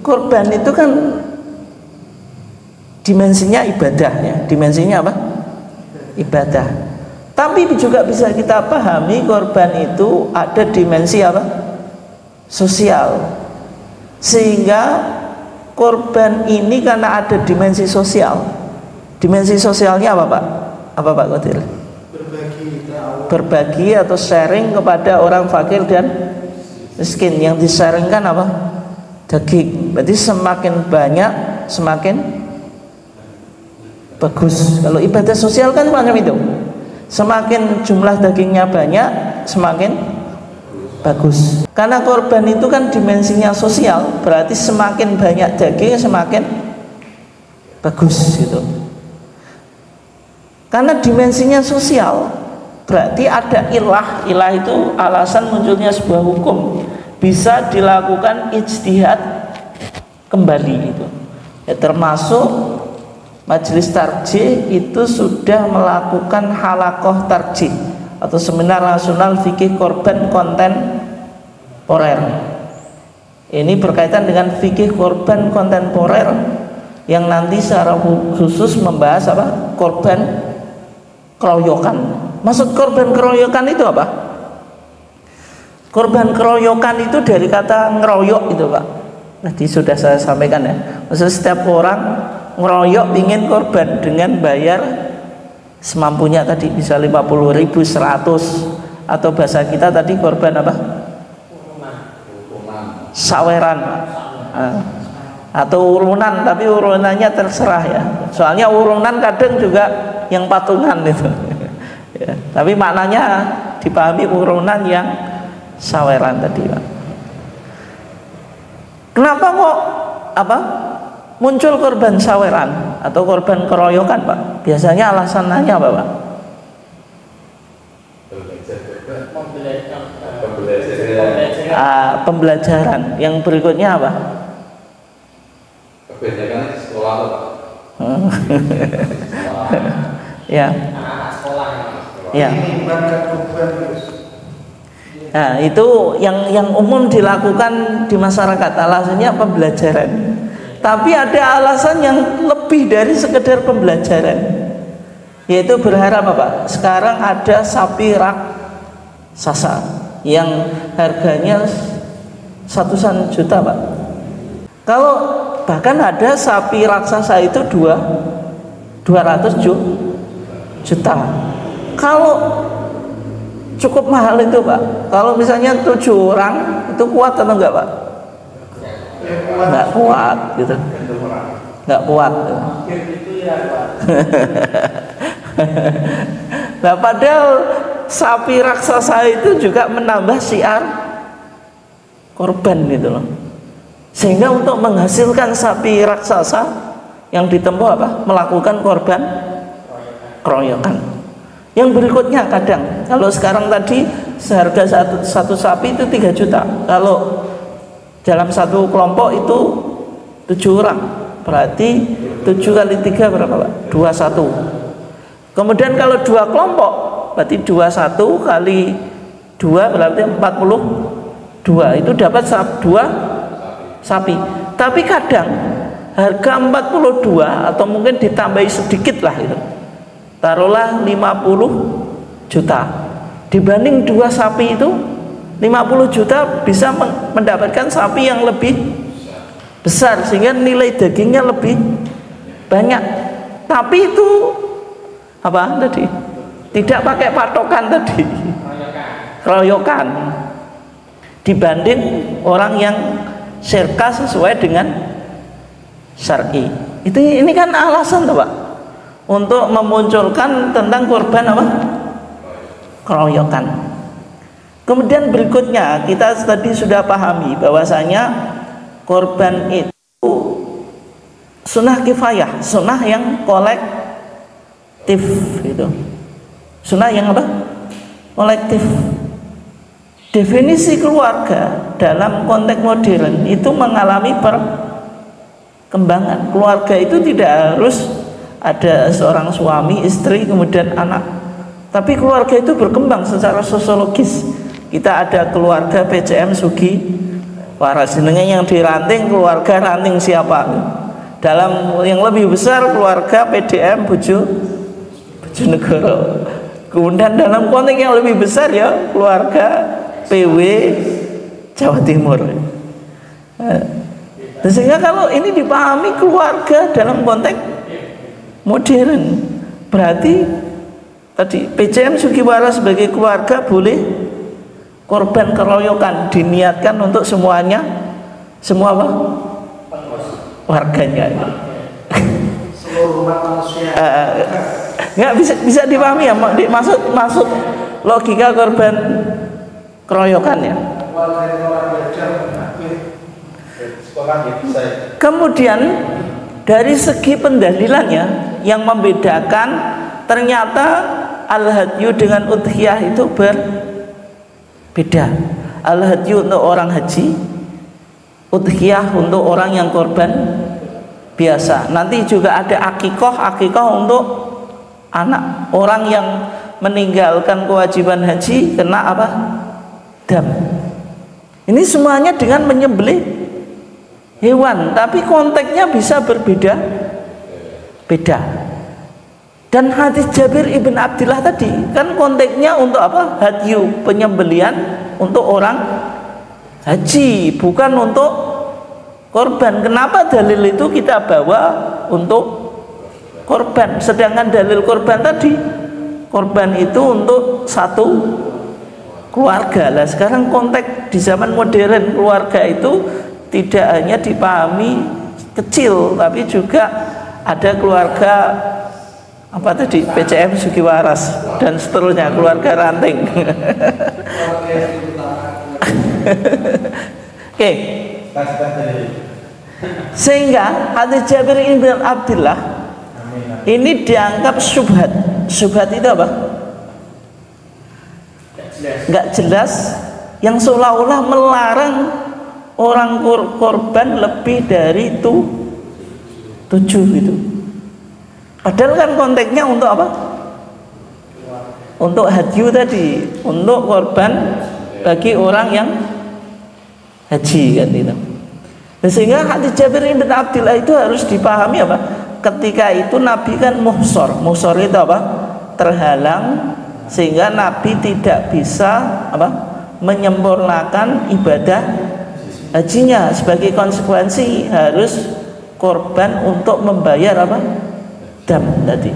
korban itu kan dimensinya ibadah ya, dimensinya apa? Ibadah. Tapi juga bisa kita pahami korban itu ada dimensi apa? Sosial. Sehingga korban ini karena ada dimensi sosial. Dimensi sosialnya apa Pak? Apa Pak Qadir? Berbagi atau sharing kepada orang fakir dan miskin. Yang di-sharingkan apa? Daging. Berarti semakin banyak semakin bagus. Kalau ibadah sosial kan macam itu. Semakin jumlah dagingnya banyak, semakin bagus. Karena korban itu kan dimensinya sosial, berarti semakin banyak daging semakin bagus gitu. Karena dimensinya sosial, berarti ada ilah. Ilah itu alasan munculnya sebuah hukum. Bisa dilakukan ijtihad kembali itu. Ya, termasuk Majelis Tarjih itu sudah melakukan halakoh tarjih atau seminar nasional fikih korban kontemporer. Ini berkaitan dengan fikih korban kontemporer yang nanti secara khusus membahas apa? Korban keroyokan. Maksud korban keroyokan itu apa? Korban keroyokan itu dari kata ngeroyok itu Pak. Tadi sudah saya sampaikan ya. Maksud setiap orang ngeroyok ingin korban dengan bayar semampunya tadi, bisa 50.000, 100, atau bahasa kita tadi korban apa? Saweran atau urunan, tapi urunannya terserah ya. Soalnya urunan kadang juga yang patungan itu. Ya, tapi maknanya dipahami urunan yang saweran tadi Pak. Kenapa kok apa? Muncul korban saweran atau korban keroyokan Pak? Biasanya alasannya apa Pak? Pembelajaran. Yang berikutnya apa? Kebanyakan sekolah Pak. Ya. Ya. Nah, itu yang umum dilakukan di masyarakat, alasannya pembelajaran. Tapi ada alasan yang lebih dari sekedar pembelajaran, yaitu berharap apa? Sekarang ada sapi raksasa yang harganya 100 juta Pak. Kalau bahkan ada sapi raksasa itu 200 juta. Kalau cukup mahal itu Pak. Kalau misalnya 7 orang itu kuat atau enggak Pak? Nggak kuat gitu, nggak kuat. Nah, padahal sapi raksasa itu juga menambah syiar korban gitu loh. Sehingga untuk menghasilkan sapi raksasa yang ditempuh apa? Melakukan korban keroyokan. Yang berikutnya kadang, kalau sekarang tadi seharga satu sapi itu 3 juta. Kalau dalam satu kelompok itu 7 orang, berarti 7 kali 3 berapa Pak? 21. Kemudian kalau 2 kelompok, berarti 21 kali 2 berarti 42. Itu dapat 2 sapi. Tapi kadang harga 42 atau mungkin ditambahi sedikit lah itu, taruhlah 50 juta. Dibanding 2 sapi itu 50 juta bisa mendapatkan sapi yang lebih besar, sehingga nilai dagingnya lebih banyak. Tapi itu apa tadi? Tidak pakai patokan tadi, keroyokan, dibanding orang yang syirka sesuai dengan syar'i. Ini kan alasan tuh Pak, untuk memunculkan tentang korban apa? Keroyokan. Kemudian berikutnya kita tadi sudah pahami bahwasanya korban itu sunnah kifayah, sunnah yang kolektif gitu. Sunnah yang apa? Kolektif. Definisi keluarga dalam konteks modern itu mengalami perkembangan. Keluarga itu tidak harus ada seorang suami, istri, kemudian anak. Tapi keluarga itu berkembang secara sosiologis. Kita ada keluarga PCM Sugi waras. Jenenge yang diranting keluarga ranting siapa? Dalam yang lebih besar keluarga PDM Bojonegoro. Kemudian dalam konteks yang lebih besar ya keluarga PW Jawa Timur. Sehingga kalau ini dipahami keluarga dalam konteks modern, berarti tadi PCM Sugiwara sebagai keluarga boleh korban keroyokan, diniatkan untuk semuanya, semua apa? Warganya. Seluruh umat manusia. Nggak bisa dipahami ya, maksud logika korban keroyokan ya. Kemudian dari segi pendalilannya yang membedakan, ternyata al-hadyu dengan udhiyah itu berbeda. Al-hadyu untuk orang haji, udhiyah untuk orang yang korban biasa. Nanti juga ada akikoh untuk anak orang yang meninggalkan kewajiban haji kena apa? Dam. Ini semuanya dengan menyembelih hewan, tapi konteksnya bisa berbeda. Dan hadis Jabir ibn Abdillah tadi kan konteksnya untuk apa? Hadyu, penyembelihan untuk orang haji, bukan untuk korban. Kenapa dalil itu kita bawa untuk korban, sedangkan dalil korban tadi, korban itu untuk satu keluarga. Lah sekarang konteks di zaman modern, keluarga itu tidak hanya dipahami kecil, tapi juga ada keluarga apa tadi, PCM Sugiwaras dan seterusnya, keluarga ranting. Oke. Sehingga hadis Jabir ibn Abdillah ini dianggap syubhat. Syubhat itu apa? Nggak jelas, yang seolah-olah melarang orang korban lebih dari 7 gitu. Padahal kan konteksnya untuk apa? Untuk hadyu tadi, untuk korban bagi orang yang haji kan itu. Sehingga hadis Jabir bin Abdillah itu harus dipahami apa? Ketika itu Nabi kan muhsor. Muhsor itu apa? Terhalang, sehingga Nabi tidak bisa apa? Menyempurnakan ibadah hajinya. Sebagai konsekuensi harus korban untuk membayar apa? Dam tadi.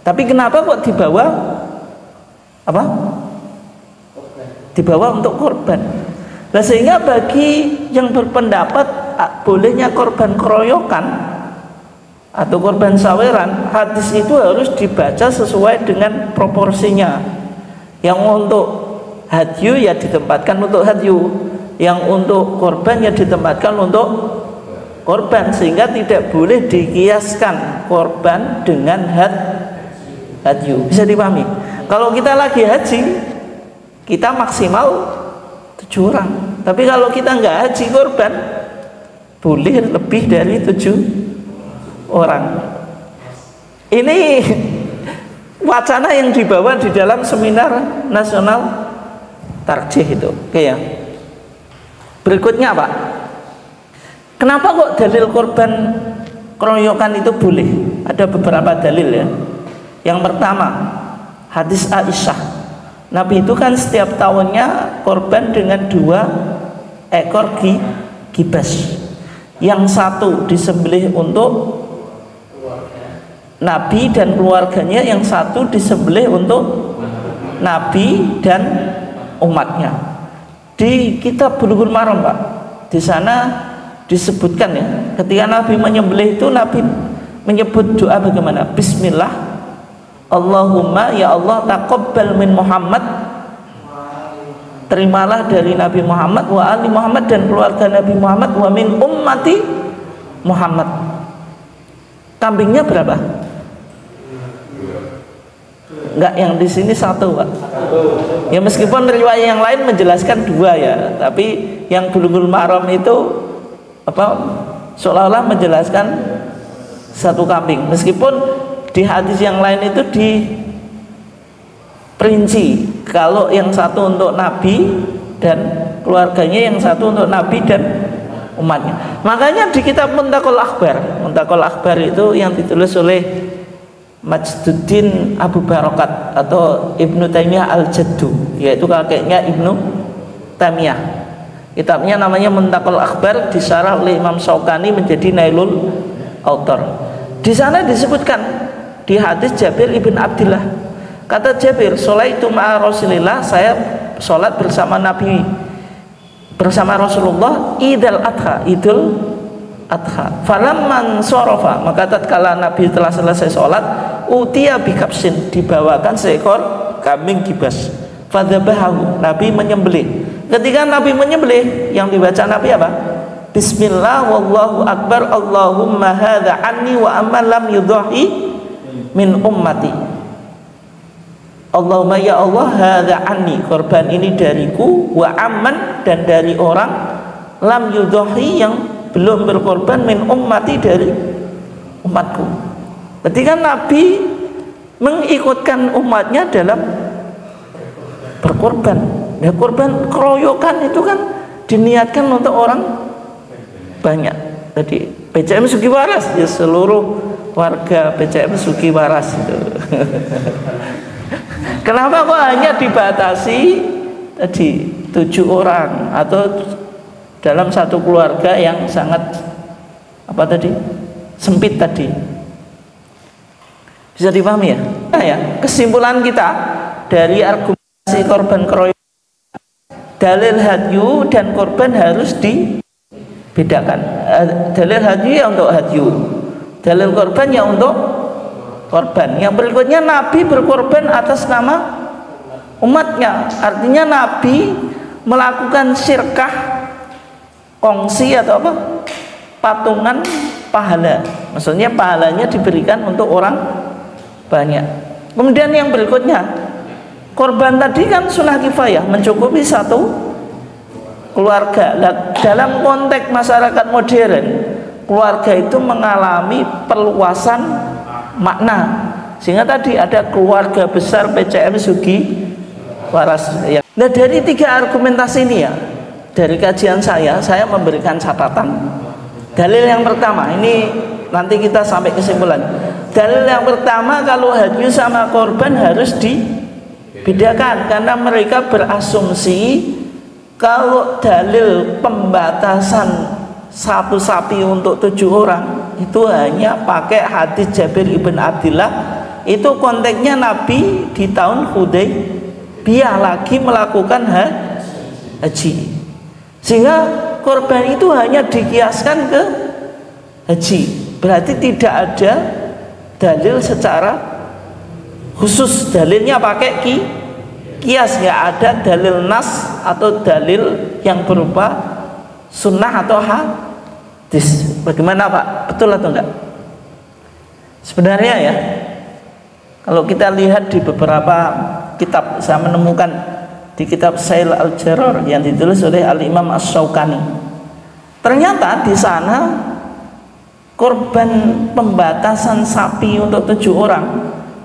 Tapi kenapa kok dibawa apa? Dibawa untuk korban. Nah, sehingga bagi yang berpendapat bolehnya korban keroyokan atau korban saweran, hadis itu harus dibaca sesuai dengan proporsinya. Yang untuk hadyu ya ditempatkan untuk hadyu, yang untuk korban ya ditempatkan untuk korban, sehingga tidak boleh dikiaskan korban dengan hadyu. Bisa dipahami? Kalau kita lagi haji, kita maksimal 7 orang. Tapi kalau kita nggak haji korban, boleh lebih dari 7 orang. Ini wacana yang dibawa di dalam seminar nasional tarjih itu. Oke ya. Berikutnya Pak, kenapa kok dalil korban keroyokan itu boleh? Ada beberapa dalil ya. Yang pertama, hadis Aisyah. Nabi itu kan setiap tahunnya korban dengan 2 ekor gibas. Yang satu disembelih untuk Nabi dan keluarganya, yang satu disembelih untuk Nabi dan umatnya. Di kitab Bulughul Maram Pak, di sana disebutkan ya, ketika Nabi menyembelih itu Nabi menyebut doa bagaimana? Bismillah, Allahumma ya Allah taqabbal min Muhammad, terimalah dari Nabi Muhammad, wa ali Muhammad dan keluarga Nabi Muhammad, wa min ummati Muhammad. Kambingnya berapa? Enggak, yang di sini 1 Pak. Ya meskipun riwayat yang lain menjelaskan 2 ya, tapi yang Bulughul Maram itu apa seolah-olah menjelaskan 1 kambing. Meskipun di hadis yang lain itu diperinci, kalau yang satu untuk Nabi dan keluarganya, yang satu untuk Nabi dan umatnya. Makanya di kitab Muntakol Akhbar itu yang ditulis oleh Majduddin Abu Barokat atau Ibnu Taimiyah Al-Jaddu, yaitu kakeknya Ibnu Taimiyah. Kitabnya namanya Muntakol Akhbar, disyarah oleh Imam Syaukani menjadi Nailul Autor. Di sana disebutkan di hadis Jabir ibn Abdillah, kata Jabir, "Sholaitu ma'a Rasulillah," saya sholat bersama Nabi, bersama Rasulullah, Idul Adha. Falamman sorofa, maka tatkala Nabi telah selesai sholat, utiya bikabsin, dibawakan seekor kambing kibas. Fadzabahu, Nabi menyembelih. Ketika Nabi menyembelih, yang dibaca Nabi apa? Bismillah wallahu akbar, Allahumma hadza anni wa amman lam yudhi min ummati. Allahumma ya Allah, hadza anni, korban ini dariku, wa amman, dan dari orang, lam yudhi, yang belum berkorban, min ummati, dari umatku. Ketika Nabi mengikutkan umatnya dalam berkorban. Ya, korban keroyokan itu kan diniatkan untuk orang banyak. Jadi PCM Sugiwaras, ya seluruh warga PCM Sugiwaras itu. Kenapa kok hanya dibatasi tadi 7 orang atau dalam satu keluarga yang sangat apa tadi, sempit tadi? Bisa dipahami ya? Nah ya, kesimpulan kita dari argumentasi korban keroyokan, dalil hadyu dan korban harus dibedakan. Dalil hadyu ya untuk hadyu, dalil korban ya untuk korban. Yang berikutnya, Nabi berkorban atas nama umatnya, artinya Nabi melakukan syirkah, kongsi atau apa, patungan pahala, maksudnya pahalanya diberikan untuk orang banyak. Kemudian yang berikutnya, korban tadi kan sunnah kifayah, mencukupi satu keluarga. Dalam konteks masyarakat modern, keluarga itu mengalami perluasan makna, sehingga tadi ada keluarga besar PCM Sugiwaras. Nah, dari 3 argumentasi ini ya, dari kajian saya memberikan catatan. Dalil yang pertama, ini nanti kita sampai kesimpulan. Dalil yang pertama, kalau hadyu sama korban harus dibedakan, karena mereka berasumsi kalau dalil pembatasan satu sapi untuk 7 orang itu hanya pakai hadis Jabir ibn Abdillah. Itu konteksnya Nabi di tahun Hudaybiyah lagi melakukan haji, sehingga korban itu hanya dikiaskan ke haji. Berarti tidak ada dalil secara khusus, dalilnya pakai kias, nggak ada dalil nas atau dalil yang berupa sunnah atau hadis. Bagaimana Pak? Betul atau enggak? Sebenarnya ya, kalau kita lihat di beberapa kitab, saya menemukan di kitab Sail Al-Jarrar yang ditulis oleh Al-Imam Asy-Syaukani, ternyata di sana korban pembatasan sapi untuk 7 orang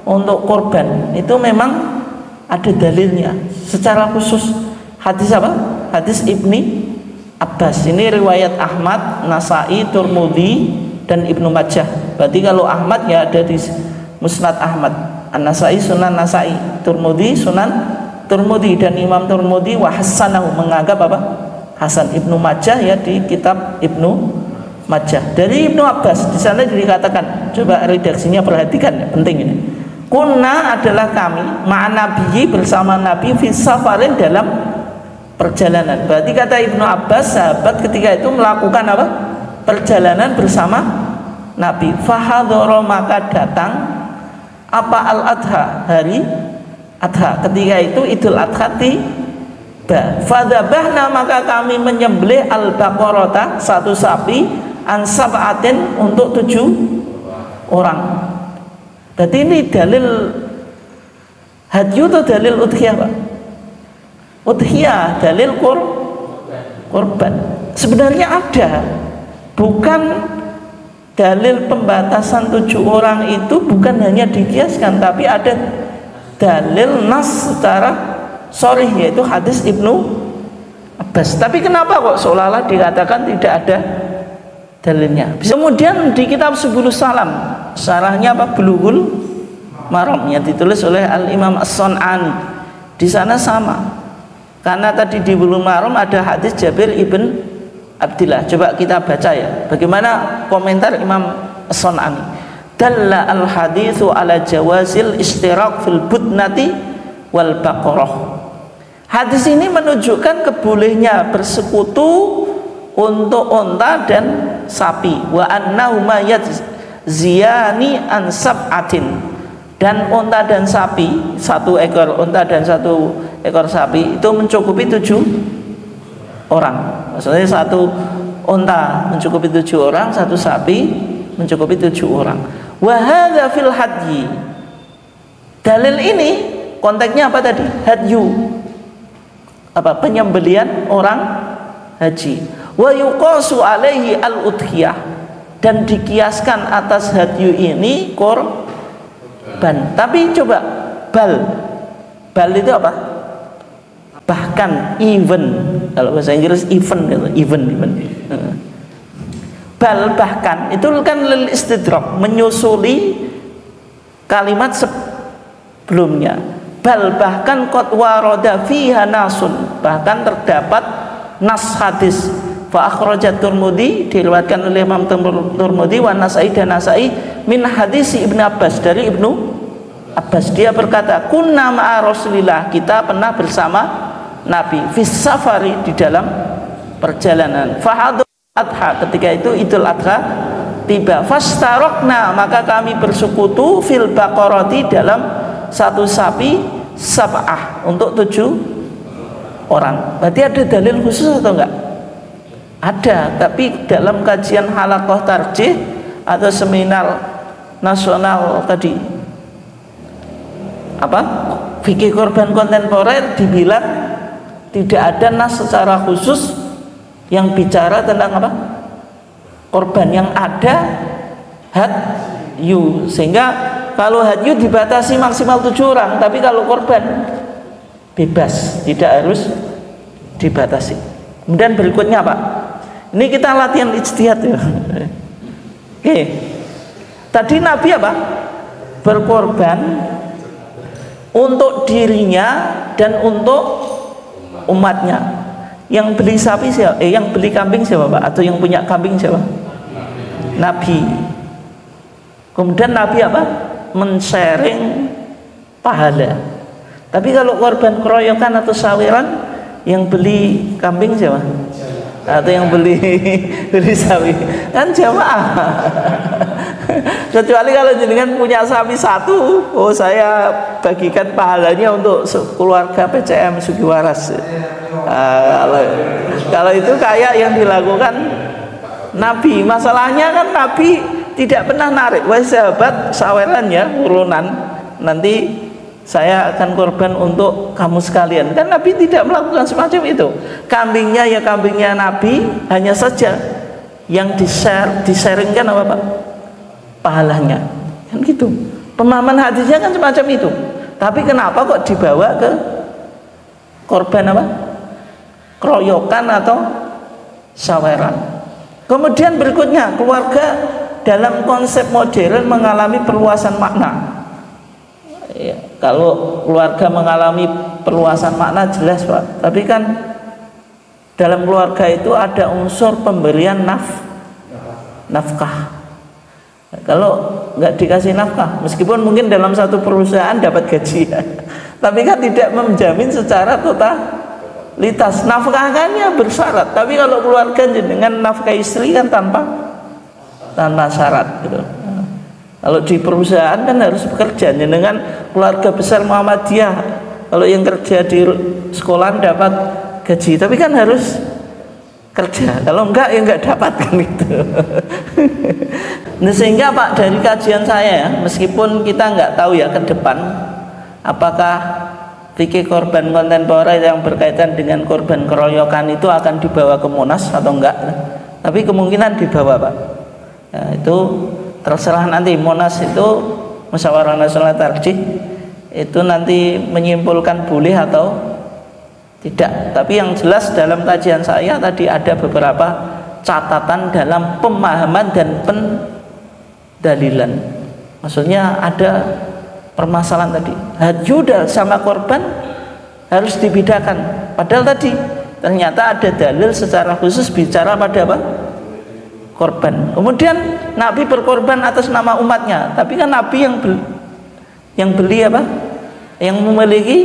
untuk korban itu memang ada dalilnya secara khusus. Hadis apa? Hadis Ibni Abbas. Ini riwayat Ahmad, Nasai, Turmudi, dan Ibnu Majah. Berarti kalau Ahmad ya ada di Musnad Ahmad, An-Nasai Sunan Nasai, Turmudi Sunan Turmudi, dan Imam Turmudi wa hasanahu, menganggap apa? Hasan. Ibnu Majah ya di kitab Ibnu Majah. Dari Ibnu Abbas di sana dikatakan, coba redaksinya perhatikan, penting ini. Kunna adalah kami, ma'an nabiyyi, bersama Nabi, fi safarin, dalam perjalanan. Berarti kata Ibnu Abbas, sahabat ketika itu melakukan apa? Perjalanan bersama Nabi. Fahadhara, maka datang apa? Al-Adha, hari Adha. Ketika itu Idul Adha tiba. Fadzabahna, maka kami menyembelih al-baqarata, satu sapi, an sab'atin, untuk 7 orang. Berarti ini dalil hadyu atau dalil udhiyah Pak? Udhiyah, dalil korban. Sebenarnya ada, bukan dalil pembatasan 7 orang itu bukan hanya dikiaskan, tapi ada dalil nas secara sharih, yaitu hadis Ibnu Abbas. Tapi kenapa kok seolah-olah dikatakan tidak ada dalilnya? Kemudian di kitab Subulus Salam, syarahnya apa? Bulughul Maram yang ditulis oleh Al-Imam As-Sun'ani. Di sana sama. Karena tadi di Bulughul Maram ada hadis Jabir ibn Abdillah. Coba kita baca ya. Bagaimana komentar Imam As-Sun'ani? Dalla al-haditsu ala jawazil istiraq fil budnati wal baqarah. Hadis ini menunjukkan kebolehnya bersekutu untuk unta dan sapi. Wa annahuma yadziyani an sab'atin. Dan unta dan sapi, satu ekor unta dan satu ekor sapi itu mencukupi 7 orang. Maksudnya satu unta mencukupi 7 orang, satu sapi mencukupi 7 orang. Wa hadza fil hadyi. Dalil ini konteksnya apa tadi? Hadyu. Apa? Penyembelian orang haji. Wa yuqasu alaihi al-udhiyah, dan dikiaskan atas hadyu ini korban. Tapi coba bal itu apa? Bahkan, even. Kalau bahasa Inggris even. Bal bahkan itu kan lil istidrak, menyusuli kalimat sebelumnya. Bal bahkan qad warada fiha nasun, bahkan terdapat nas hadis. Fa akhrajat Tirmidzi, diriwayatkan oleh Imam Tirmidzi, wa Nasa'i dan Nasa'i min hadis Ibnu Abbas, dari Ibnu Abbas. Dia berkata, kunna ma'a Rasulillah, kita pernah bersama Nabi, fis safari, di dalam perjalanan. Fahadu adha, ketika itu Idul Adha tiba. Fastarokna, maka kami bersekutu fil baqarati, dalam satu sapi sab'ah, untuk 7 orang. Berarti ada dalil khusus atau enggak? Ada, tapi dalam kajian halaqah tarjih atau seminar nasional tadi apa? Fikih korban kontemporer, dibilang tidak ada nas secara khusus yang bicara tentang apa? Korban. Yang ada hadyu, sehingga kalau hadyu dibatasi maksimal 7 orang, tapi kalau korban bebas, tidak harus dibatasi. Kemudian berikutnya Pak, ini kita latihan ijtihad ya. Oke, tadi Nabi apa? Berkorban untuk dirinya dan untuk umatnya. Yang beli sapi siapa? Yang beli kambing siapa Pak? Atau yang punya kambing siapa? Nabi. Kemudian Nabi apa? Men-sharing pahala. Tapi kalau korban keroyokan atau sawiran, yang beli kambing siapa? Atau yang beli sapi? Kan jamaah. Kecuali kalau jenengan punya sapi 1, oh saya bagikan pahalanya untuk keluarga PCM Sugiwaras. Kalau itu kayak yang dilakukan Nabi. Masalahnya kan Nabi tidak pernah narik, wahai sahabat saweran ya, urunan, nanti saya akan korban untuk kamu sekalian. Kan Nabi tidak melakukan semacam itu. Kambingnya ya kambingnya Nabi, hanya saja yang disaringkan apa Pak? Pahalanya. Kan gitu. Pemahaman hadisnya kan semacam itu. Tapi kenapa kok dibawa ke korban apa? Keroyokan atau saweran. Kemudian berikutnya, keluarga dalam konsep modern mengalami perluasan makna. Ya, kalau keluarga mengalami perluasan makna jelas Pak. Tapi kan dalam keluarga itu ada unsur pemberian nafkah. Kalau nggak dikasih nafkah, meskipun mungkin dalam satu perusahaan dapat gaji, tapi kan tidak menjamin secara totalitas. Nafkahnya bersyarat. Tapi kalau keluarga dengan nafkah istri kan tanpa syarat gitu. Kalau di perusahaan kan harus bekerja dengan keluarga besar Muhammadiyah. Kalau yang kerja di sekolah dapat gaji, tapi kan harus kerja. Kalau enggak ya enggak dapat kan gitu. Nah, sehingga Pak, dari kajian saya ya, meskipun kita enggak tahu ya ke depan apakah fikih korban kontemporer yang berkaitan dengan korban keroyokan itu akan dibawa ke Monas atau enggak, tapi kemungkinan dibawa Pak. Ya, itu terserah nanti. Monas itu Musyawarah Nasional Tarjih itu nanti menyimpulkan boleh atau Tidak, tapi yang jelas dalam kajian saya tadi ada beberapa catatan dalam pemahaman dan pendalilan. Maksudnya ada permasalahan tadi. Hadyu sama korban harus dibedakan. Padahal tadi ternyata ada dalil secara khusus bicara pada apa? Korban. Kemudian Nabi berkorban atas nama umatnya, tapi kan Nabi yang beli apa? Yang memiliki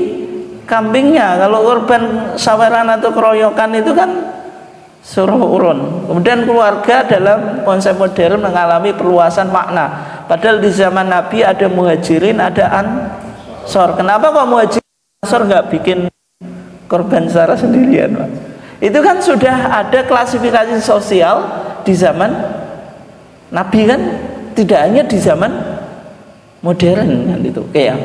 kambingnya. Kalau korban saweran atau keroyokan itu kan suruh urun. Kemudian keluarga dalam konsep modern mengalami perluasan makna. Padahal di zaman Nabi ada muhajirin, ada ansor. Kenapa kok muhajirin ansor nggak bikin korban secara sendirian, Pak? Itu kan sudah ada klasifikasi sosial di zaman Nabi kan, tidak hanya di zaman modern kan itu. Oke ya.